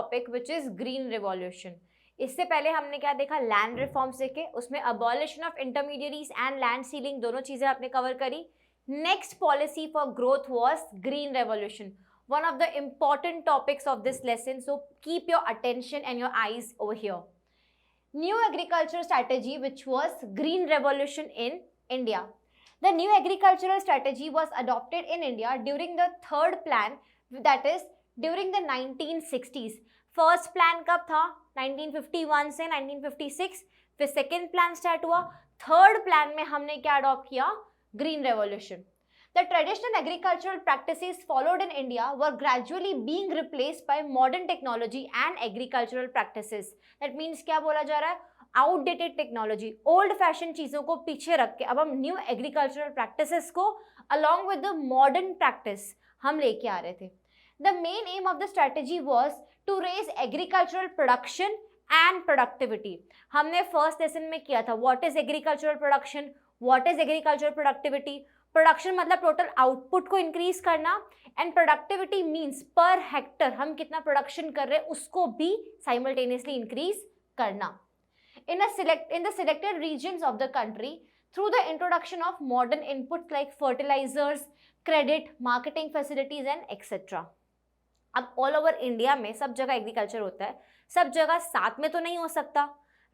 Topic which is green revolution. इससे पहले हमने क्या देखा, लैंड रिफॉर्म्स देखे, उसमें abolition of intermediaries and land ceiling, दोनों चीजें आपने कवर करी। Next policy for growth was green revolution, one of the important topics of this lesson, so keep your attention and your eyes over here. New agricultural strategy, which was green revolution in India. The new agricultural strategy was adopted in India during the third plan, that is during the 1960s. First plan कब था, 1951 से 1956, फिर second plan start हुआ, third plan में हमने क्या adopt किया, green revolution. The traditional agricultural practices followed in India were gradually being replaced by modern technology and agricultural practices. That means क्या बोला जा रहा है, outdated technology, old fashioned चीज़ों को पीछे रख के अब हम new agricultural practices को along with the modern practice हम लेके आ रहे थे। The main aim of the strategy was to raise agricultural production and productivity. हमने first lesson में किया था what is agricultural production, what is agricultural productivity. Production मतलब टोटल आउटपुट को इंक्रीज करना, and productivity means per hectare हम कितना production कर रहे हैं उसको भी साइमल्टेनियसली इंक्रीज करना। In the selected regions of the country through the introduction of modern inputs like fertilisers, credit, marketing facilities and etcetera. अब ऑल ओवर इंडिया में सब जगह एग्रीकल्चर होता है, सब जगह साथ में तो नहीं हो सकता,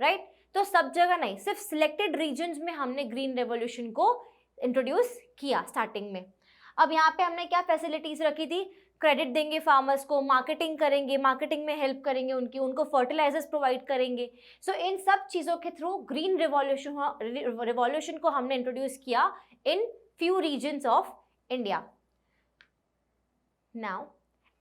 राइट? तो सब जगह नहीं, सिर्फ सिलेक्टेड रीजन्स में हमने ग्रीन रेवोल्यूशन को इंट्रोड्यूस किया स्टार्टिंग में। अब यहाँ पे हमने क्या फैसिलिटीज रखी थी, क्रेडिट देंगे फार्मर्स को, मार्केटिंग करेंगे, मार्केटिंग में हेल्प करेंगे उनको फर्टिलाइजर्स प्रोवाइड करेंगे। सो इन सब चीज़ों के थ्रू ग्रीन रिवॉल्यूशन को हमने इंट्रोड्यूस किया in few regions of India. Now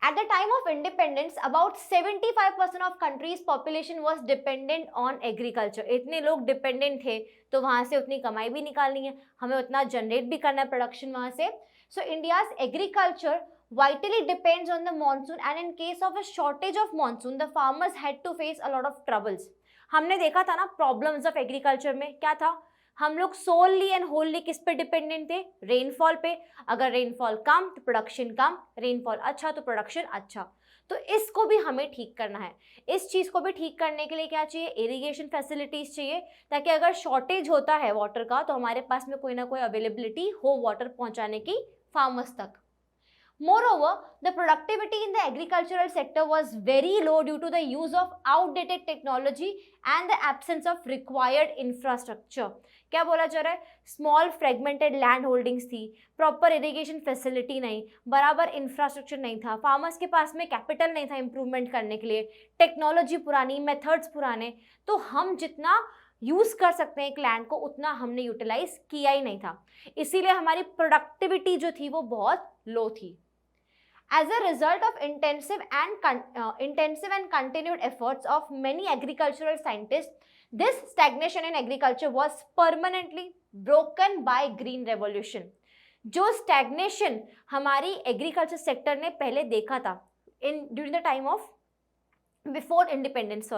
at the time of independence about 75% of country's population was dependent on agriculture. इतने लोग डिपेंडेंट थे तो वहाँ से उतनी कमाई भी निकालनी है, हमें उतना जनरेट भी करना है प्रोडक्शन वहाँ से। So India's agriculture vitally depends on the monsoon, and in case of a shortage of monsoon the farmers had to face a lot of troubles. हमने देखा था ना प्रॉब्लम्स ऑफ एग्रीकल्चर में क्या था, हम लोग सोलली एंड होलली किस पे डिपेंडेंट थे, रेनफॉल पे। अगर रेनफॉल कम तो प्रोडक्शन कम, रेनफॉल अच्छा तो प्रोडक्शन अच्छा। तो इसको भी हमें ठीक करना है। इस चीज़ को भी ठीक करने के लिए क्या चाहिए, इरिगेशन फैसिलिटीज़ चाहिए, ताकि अगर शॉर्टेज होता है वाटर का तो हमारे पास में कोई ना कोई अवेलेबिलिटी हो वाटर पहुंचाने की फार्मर्स तक। Moreover, the productivity in the agricultural sector was very low due to the use of outdated technology and the absence of required infrastructure. क्या बोला जा रहा है, स्मॉल फ्रेगमेंटेड लैंड होल्डिंग्स थी, प्रॉपर इरिगेशन फैसिलिटी नहीं, बराबर infrastructure नहीं था, फार्मर्स के पास में कैपिटल नहीं था इम्प्रूवमेंट करने के लिए, टेक्नोलॉजी पुरानी, मेथड्स पुराने, तो हम जितना यूज़ कर सकते हैं एक लैंड को उतना हमने यूटिलाइज किया ही नहीं था, इसीलिए हमारी प्रोडक्टिविटी जो थी वो बहुत लो थी। As a result of intensive and continued efforts of many agricultural scientists, this stagnation in agriculture was permanently broken by green revolution. जो stagnation हमारी agriculture sector ने पहले देखा था during the time of before independence,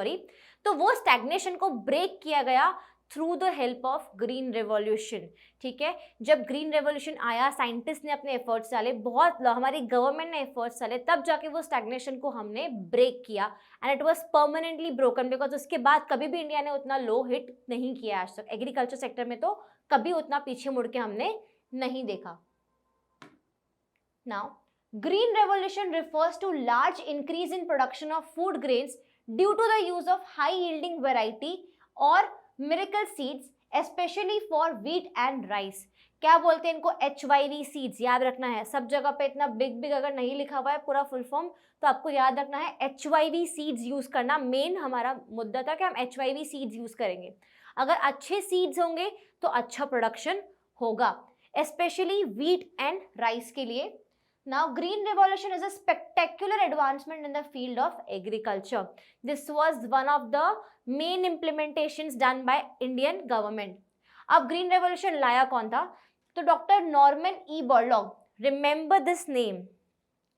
तो वो stagnation को break किया गया through the help of green revolution. ठीक है, जब ग्रीन रेवोल्यूशन आया, साइंटिस्ट ने अपने एफर्ट्स डाले, बहुत हमारी गवर्नमेंट ने एफर्ट्स डाले, तब जाके वो स्टैग्नेशन को हमने ब्रेक किया and it was permanently broken, because उसके बाद कभी भी इंडिया ने उतना लो हिट नहीं किया आज तक एग्रीकल्चर सेक्टर में, तो कभी उतना पीछे मुड़ के हमने नहीं देखा। Now green revolution refers to large increase in production of food grains due to the use of high yielding variety और miracle seeds especially for wheat and rice. क्या बोलते हैं इनको, HYV सीड्स, याद रखना है। सब जगह पे इतना बिग अगर नहीं लिखा हुआ है पूरा फुल फॉर्म तो आपको याद रखना है HYV सीड्स यूज करना। मेन हमारा मुद्दा था कि हम HYV सीड्स यूज करेंगे। अगर अच्छे सीड्स होंगे तो अच्छा प्रोडक्शन होगा, स्पेशली व्हीट एंड राइस के लिए। Now, green revolution is a spectacular advancement in the field of agriculture. This was one of the main implementations done by Indian government. अब green revolution लाया कौन था, तो doctor Norman E Borlaug, remember this name,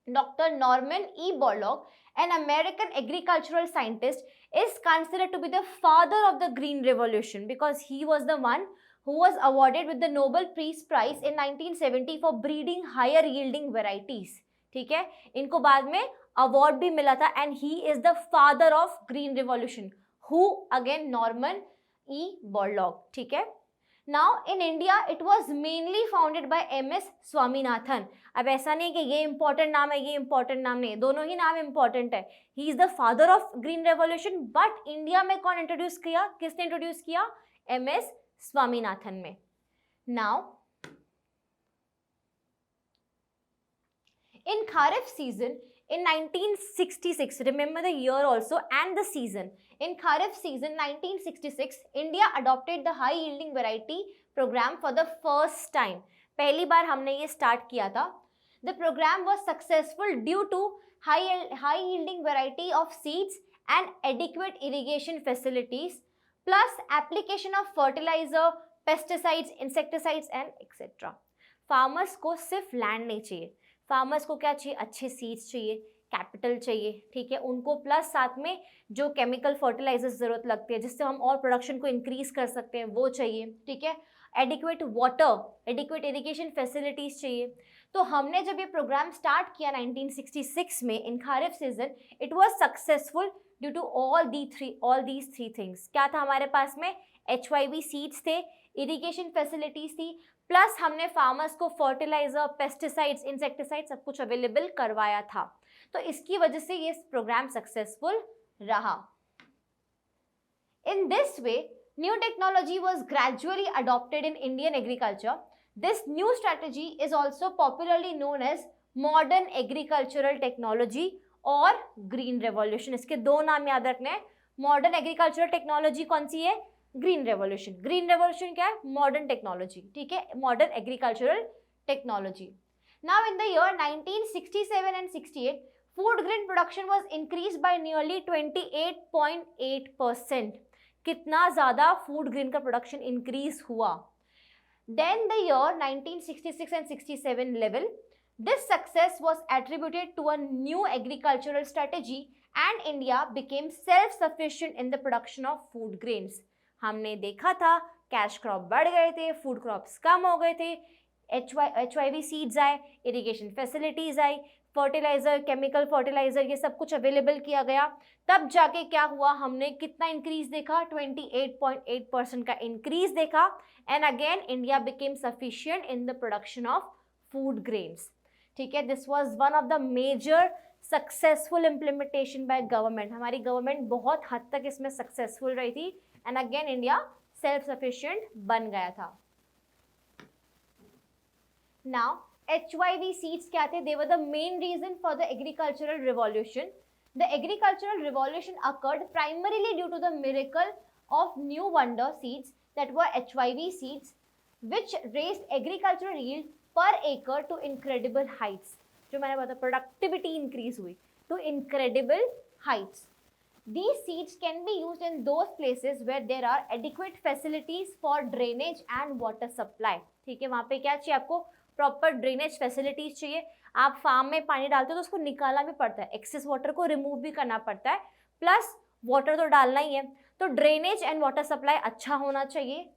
Dr. Norman E. Borlaug, an American agricultural scientist, is considered to be the father of the green revolution because he was the one who was awarded with the Nobel Peace Prize in 1970 for breeding higher yielding varieties. ठीक है, इनको बाद में award भी मिला था, and he is the father of green revolution. Who? Again Norman E Borlaug. ठीक है. Now in India it was mainly founded by MS Swaminathan. अब ऐसा नहीं कि ये इंपॉर्टेंट नाम है, ये इंपॉर्टेंट नाम नहीं है, दोनों ही नाम इंपॉर्टेंट है. He is the father of green revolution, but India में कौन इंट्रोड्यूस किया, किसने इंट्रोड्यूस किया? MS स्वामीनाथन में. Now in Kharif season in 1966, remember the year also and the season. In Kharif season 1966, India adopted the high yielding variety program for the first time. पहली बार हमने ये start किया था. The program was successful due to high yielding variety of seeds and adequate irrigation facilities, plus application of fertilizer, pesticides, insecticides and etc. Farmers को सिर्फ land नहीं चाहिए, farmers को क्या चाहिए? अच्छे सीड्स चाहिए, कैपिटल चाहिए. ठीक है. उनको प्लस साथ में जो केमिकल फर्टिलाइजर्स ज़रूरत लगती है जिससे हम और प्रोडक्शन को इंक्रीज कर सकते हैं वो चाहिए. ठीक है. Adequate water, adequate irrigation facilities चाहिए. तो हमने जब ये प्रोग्राम स्टार्ट किया 1966 में in kharif season, it was successful due to all these three things. क्या था हमारे पास में? HYV सीड्स थे, इरिगेशन फैसिलिटीज़ थी, प्लस हमने फार्मर्स को फर्टिलाइजर, पेस्टिसाइड्स, इंसेक्टिसाइड सब कुछ अवेलेबल करवाया था. तो इसकी वजह से ये प्रोग्राम सक्सेसफुल रहा. In this way new technology was gradually adopted in Indian agriculture. This new strategy is also popularly known as modern agricultural technology और ग्रीन रेवोल्यूशन. इसके दो नाम याद रखने हैं. मॉडर्न एग्रीकल्चरल टेक्नोलॉजी कौन सी है? Green revolution. ग्रीन रेवोल्यूशन क्या है? Modern technology. ठीक है. Modern agricultural technology. Now in the year 1967 and 68, food grain production was increased by nearly 28.8%. कितना ज़्यादा फूड ग्रेन का प्रोडक्शन इंक्रीज हुआ. Then the year 1966 and 67 level, this success was attributed to a new agricultural strategy and India became self-sufficient in the production of food grains. हमने देखा था cash crop बढ़ गए थे, फूड क्रॉप्स कम हो गए थे, HYV सीड्स आए, इरिगेशन फैसिलिटीज़ आई, फर्टिलाइज़र, केमिकल फर्टिलाइज़र, ये सब कुछ अवेलेबल किया गया. तब जाके क्या हुआ? हमने कितना इंक्रीज देखा? 28.8% का इंक्रीज देखा. And again India became sufficient in the production of food grains. ठीक है. This was one of the major successful implementation by government. हमारी गवर्नमेंट बहुत हद तक इसमें सक्सेसफुल रही थी and again India self sufficient बन गया था. नाउ HYV सीड्स क्या थे? They were the main reason for the agricultural revolution. The agricultural revolution occurred primarily due to the miracle of new wonder seeds that were HYV seeds which raised agricultural yield per acre to incredible heights. जो मैंने बताया productivity increase हुई to incredible heights. These seeds can be used in those places where there are adequate facilities for drainage and water supply. ठीक है. वहाँ पे क्या चाहिए आपको? प्रॉपर ड्रेनेज फैसिलिटीज चाहिए. आप फार्म में पानी डालते हो तो उसको निकालना भी पड़ता है, एक्सेस वाटर को रिमूव भी करना पड़ता है, प्लस वाटर तो डालना ही है. तो ड्रेनेज एंड वाटर सप्लाई अच्छा होना चाहिए.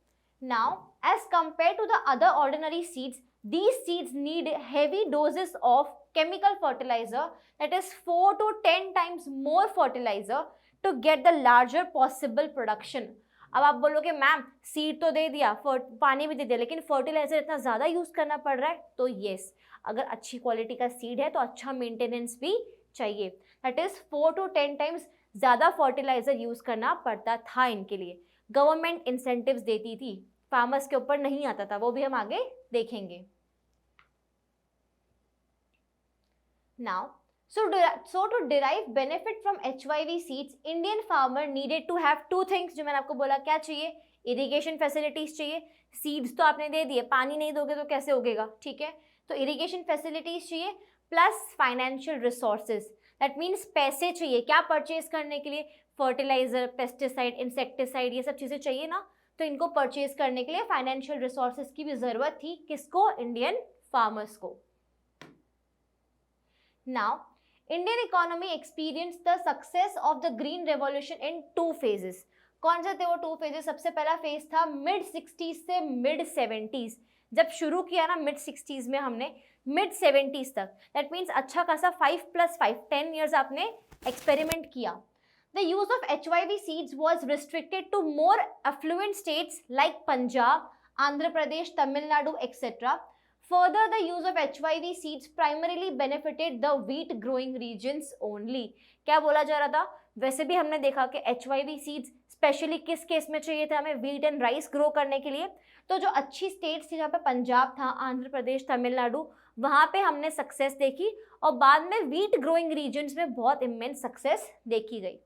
Now as compare to the other ordinary seeds, these seeds need heavy doses of chemical fertilizer, that is 4 to 10 times more fertilizer to get the larger possible production. अब आप बोलोगे ma'am seed तो दे दिया, पानी भी दे दिया, लेकिन फर्टिलाइजर इतना ज़्यादा यूज़ करना पड़ रहा है. तो येस, अगर अच्छी क्वालिटी का सीड है तो अच्छा मेंटेनेंस भी चाहिए. दैट इज़ 4 to 10 टाइम्स ज़्यादा फर्टिलाइजर यूज़ करना पड़ता था इनके लिए. गवर्नमेंट इंसेंटिव्स देती थी, फार्मर्स के ऊपर नहीं आता था, वो भी हम आगे देखेंगे. Now, so to derive benefit from HYV seeds, Indian farmer needed to have two things. जो मैंने आपको बोला क्या चाहिए? इरिगेशन फैसिलिटीज चाहिए. सीड्स तो आपने दे दिए, पानी नहीं दोगे तो कैसे उगेगा? ठीक है. तो इरिगेशन फैसिलिटीज चाहिए plus financial resources. That means पैसे चाहिए. क्या परचेज करने के लिए? फर्टिलाइजर, पेस्टिसाइड, इंसेक्टिसाइड, ये सब चीज़ें चाहिए ना. तो इनको परचेज करने के लिए फाइनेंशियल रिसोर्सेज की भी ज़रूरत थी. किसको? इंडियन फार्मर्स को. Now, Indian economy experienced the success of the green revolution in two phases. कौन से थे वो two phases? सबसे पहला फेज था mid 60s से mid 70s. जब शुरू किया ना मिड 60s में हमने, मिड 70s तक, दैट मीन्स अच्छा खासा 5+5 10 years आपने एक्सपेरिमेंट किया. The use of HYV seeds was restricted to more affluent states like Punjab, Andhra Pradesh, Tamil Nadu, etc. Further, the use of HYV seeds primarily benefited the wheat growing regions only. क्या बोला जा रहा था? वैसे भी हमने देखा कि HYV seeds स्पेशली किस केस में चाहिए था हमें, व्हीट एंड राइस ग्रो करने के लिए. तो जो अच्छी स्टेट्स थी जहाँ पे पंजाब था, आंध्र प्रदेश, तमिलनाडु, वहाँ पे हमने सक्सेस देखी और बाद में व्हीट ग्रोइंग रीजन्स में बहुत इमेंस सक्सेस देखी गई.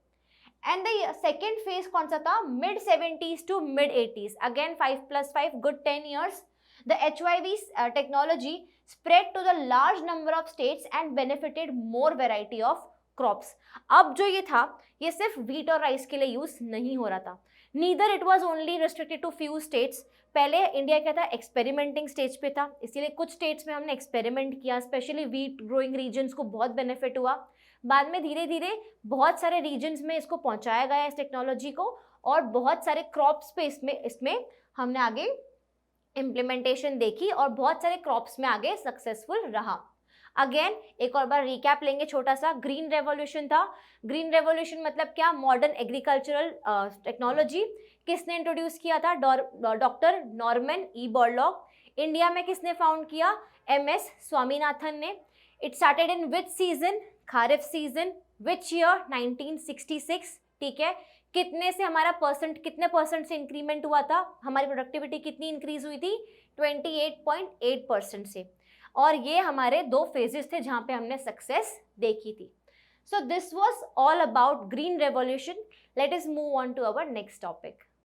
एंड द सेकेंड फेज कौन सा था? Mid 70s to mid 80s, again 5+5 good 10 years. The HYV technology spread to the large number of states and benefited more variety of crops. अब जो ये था ये सिर्फ व्हीट और राइस के लिए यूज नहीं हो रहा था. Neither it was only restricted to few states. पहले इंडिया क्या था, एक्सपेरिमेंटिंग स्टेज पे था, इसीलिए कुछ स्टेट्स में हमने एक्सपेरिमेंट किया, स्पेशली व्हीट ग्रोइंग रीजन्स को बहुत बेनिफिट हुआ. बाद में धीरे धीरे बहुत सारे रीजन्स में इसको पहुंचाया गया इस टेक्नोलॉजी को, और बहुत सारे क्रॉप्स पे इसमें हमने आगे इम्प्लीमेंटेशन देखी और बहुत सारे क्रॉप्स में आगे सक्सेसफुल रहा. अगेन एक और बार रिकैप लेंगे छोटा सा. ग्रीन रेवोल्यूशन था. ग्रीन रेवोल्यूशन मतलब क्या? Modern agricultural technology. किसने इंट्रोड्यूस किया था? Doctor Norman E Borlaug. India में किसने फाउंड किया? MS स्वामीनाथन ने. It started in which season? Kharif season. Which year? 1966. ठीक है. कितने से हमारा कितने परसेंट से इंक्रीमेंट हुआ था? हमारी प्रोडक्टिविटी कितनी इंक्रीज हुई थी? 28.8% से. और ये हमारे 2 फेजेस थे जहाँ पे हमने सक्सेस देखी थी. So this was all about green revolution. Let us move on to our next topic.